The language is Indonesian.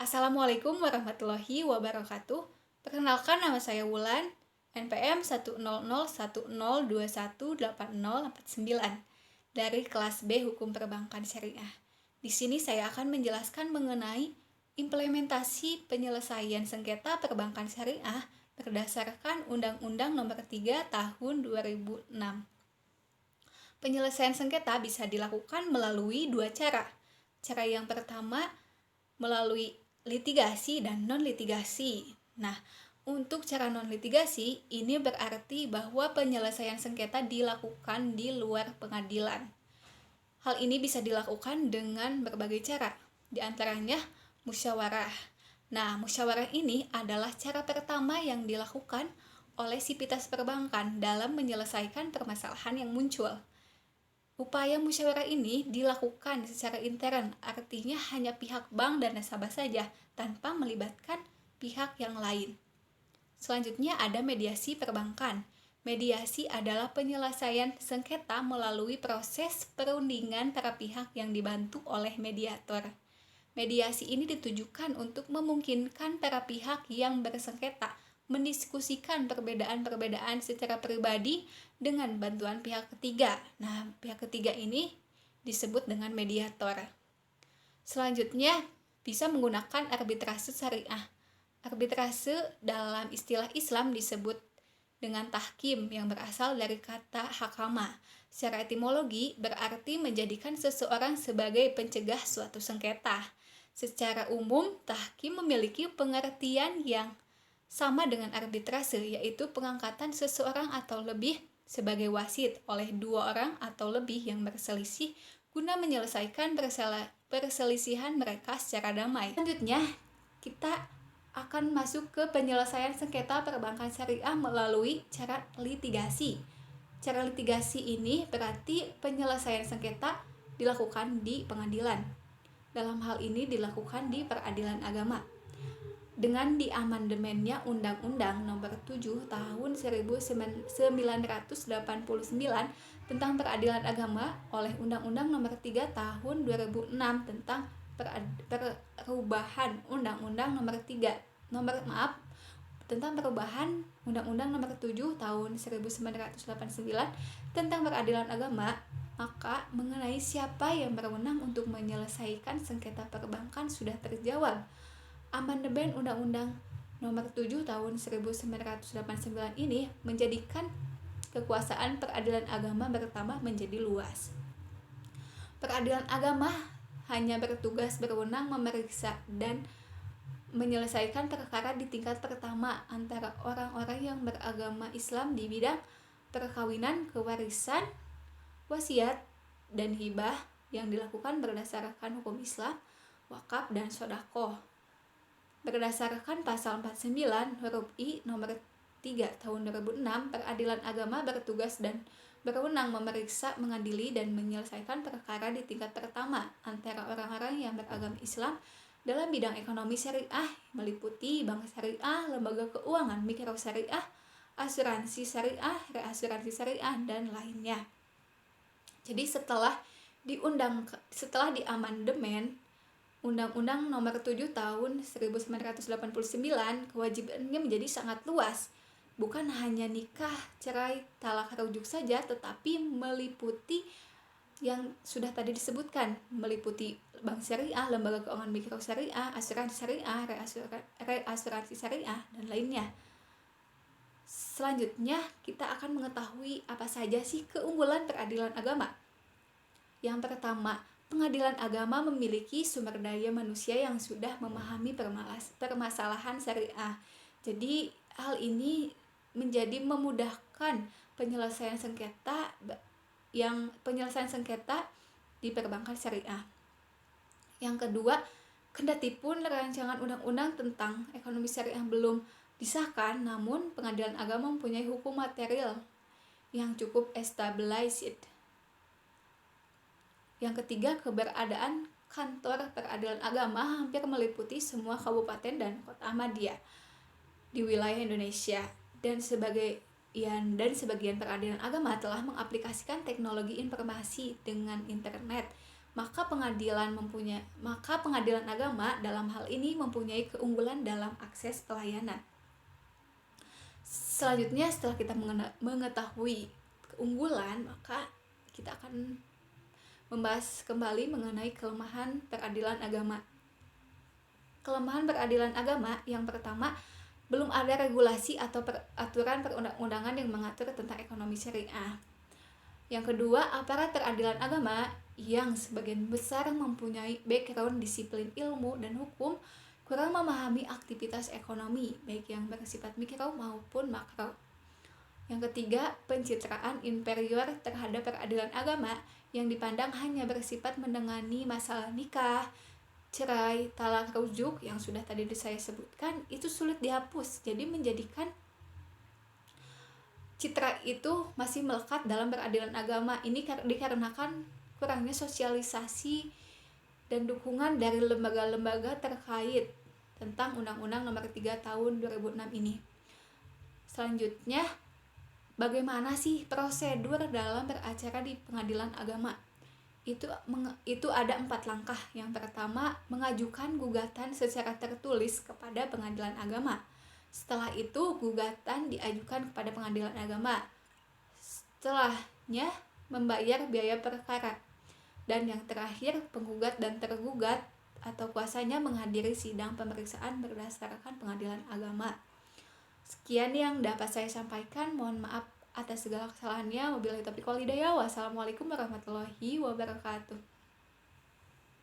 Assalamualaikum warahmatullahi wabarakatuh. Perkenalkan, nama saya Wulan, NPM 1001021818049 dari kelas B Hukum Perbankan Syariah. Di sini saya akan menjelaskan mengenai implementasi penyelesaian sengketa perbankan syariah berdasarkan Undang-Undang Nomor 3 Tahun 2006. Penyelesaian sengketa bisa dilakukan melalui dua cara. Cara yang pertama melalui litigasi dan non-litigasi. Nah, untuk cara non-litigasi, ini berarti bahwa penyelesaian sengketa dilakukan di luar pengadilan. Hal ini bisa dilakukan dengan berbagai cara, di antaranya musyawarah. Nah, musyawarah ini adalah cara pertama yang dilakukan oleh sivitas perbankan dalam menyelesaikan permasalahan yang muncul. Upaya musyawarah ini dilakukan secara intern, artinya hanya pihak bank dan nasabah saja, tanpa melibatkan pihak yang lain. Selanjutnya ada mediasi perbankan. Mediasi adalah penyelesaian sengketa melalui proses perundingan para pihak yang dibantu oleh mediator. Mediasi ini ditujukan untuk memungkinkan para pihak yang bersengketa mendiskusikan perbedaan-perbedaan secara pribadi dengan bantuan pihak ketiga. Nah, pihak ketiga ini disebut dengan mediator. Selanjutnya, bisa menggunakan arbitrase syariah. Arbitrase dalam istilah Islam disebut dengan tahkim yang berasal dari kata hakama. Secara etimologi berarti menjadikan seseorang sebagai pencegah suatu sengketa. Secara umum, tahkim memiliki pengertian yang sama dengan arbitrase, yaitu pengangkatan seseorang atau lebih sebagai wasit oleh dua orang atau lebih yang berselisih guna menyelesaikan perselisihan mereka secara damai. Selanjutnya, kita akan masuk ke penyelesaian sengketa perbankan syariah melalui cara litigasi. Cara litigasi ini berarti penyelesaian sengketa dilakukan di pengadilan. Dalam hal ini dilakukan di peradilan agama. Dengan diamandemennya Undang-Undang Nomor 7 Tahun 1989 tentang peradilan agama oleh Undang-Undang Nomor 3 Tahun 2006 tentang perubahan Undang-Undang tentang perubahan Undang-Undang Nomor 7 Tahun 1989 tentang peradilan agama, maka mengenai siapa yang berwenang untuk menyelesaikan sengketa perbankan sudah terjawab. Amandemen Undang-Undang Nomor 7 Tahun 1989 ini menjadikan kekuasaan peradilan agama bertambah menjadi luas. Peradilan agama hanya berwenang memeriksa dan menyelesaikan perkara di tingkat pertama antara orang-orang yang beragama Islam di bidang perkawinan, kewarisan, wasiat, dan hibah yang dilakukan berdasarkan hukum Islam, wakaf, dan sedekah. Berdasarkan pasal 49 huruf I nomor 3 tahun 2006, peradilan agama bertugas dan berwenang memeriksa, mengadili, dan menyelesaikan perkara di tingkat pertama antara orang-orang yang beragama Islam dalam bidang ekonomi syariah, meliputi bank syariah, lembaga keuangan mikro syariah, asuransi syariah, reasuransi syariah, dan lainnya. Jadi setelah diamandemen Undang-Undang Nomor 7 Tahun 1989, kewajibannya menjadi sangat luas. Bukan hanya nikah, cerai, talak, rujuk saja, tetapi meliputi yang sudah tadi disebutkan, meliputi bank syariah, lembaga keuangan mikro syariah, asuransi syariah, reasuransi syariah, dan lainnya. Selanjutnya, kita akan mengetahui apa saja sih keunggulan peradilan agama. Yang pertama, pengadilan agama memiliki sumber daya manusia yang sudah memahami permasalahan syariah. Jadi, hal ini menjadi memudahkan penyelesaian sengketa di perbankan syariah. Yang kedua, kendati pun rancangan undang-undang tentang ekonomi syariah belum disahkan, namun pengadilan agama mempunyai hukum material yang cukup established. Yang ketiga, keberadaan kantor peradilan agama hampir meliputi semua kabupaten dan kota madya di wilayah Indonesia, dan sebagian peradilan agama telah mengaplikasikan teknologi informasi dengan internet maka pengadilan agama dalam hal ini mempunyai keunggulan dalam akses pelayanan. Selanjutnya, setelah kita mengetahui keunggulan, maka kita akan membahas kembali mengenai kelemahan peradilan agama. Kelemahan peradilan agama yang pertama, belum ada regulasi atau aturan perundang-undangan yang mengatur tentang ekonomi syariah. Yang kedua, aparat peradilan agama yang sebagian besar mempunyai background disiplin ilmu dan hukum kurang memahami aktivitas ekonomi, baik yang bersifat mikro maupun makro. Yang ketiga, pencitraan inferior terhadap peradilan agama yang dipandang hanya bersifat menangani masalah nikah, cerai, talak, rujuk yang sudah tadi saya sebutkan itu sulit dihapus. Jadi menjadikan citra itu masih melekat dalam peradilan agama. Ini dikarenakan kurangnya sosialisasi dan dukungan dari lembaga-lembaga terkait tentang Undang-Undang Nomor 3 Tahun 2006 ini. Selanjutnya, bagaimana sih prosedur dalam beracara di pengadilan agama? Itu ada 4 langkah. Yang pertama, mengajukan gugatan secara tertulis kepada pengadilan agama. Setelah itu, gugatan diajukan kepada pengadilan agama. Setelahnya, membayar biaya perkara. Dan yang terakhir, penggugat dan tergugat atau kuasanya menghadiri sidang pemeriksaan berdasarkan pengadilan agama. Sekian yang dapat saya sampaikan. Mohon maaf atas segala kesalahannya. Wabillahi taufiq wal hidayah. Wassalamualaikum warahmatullahi wabarakatuh.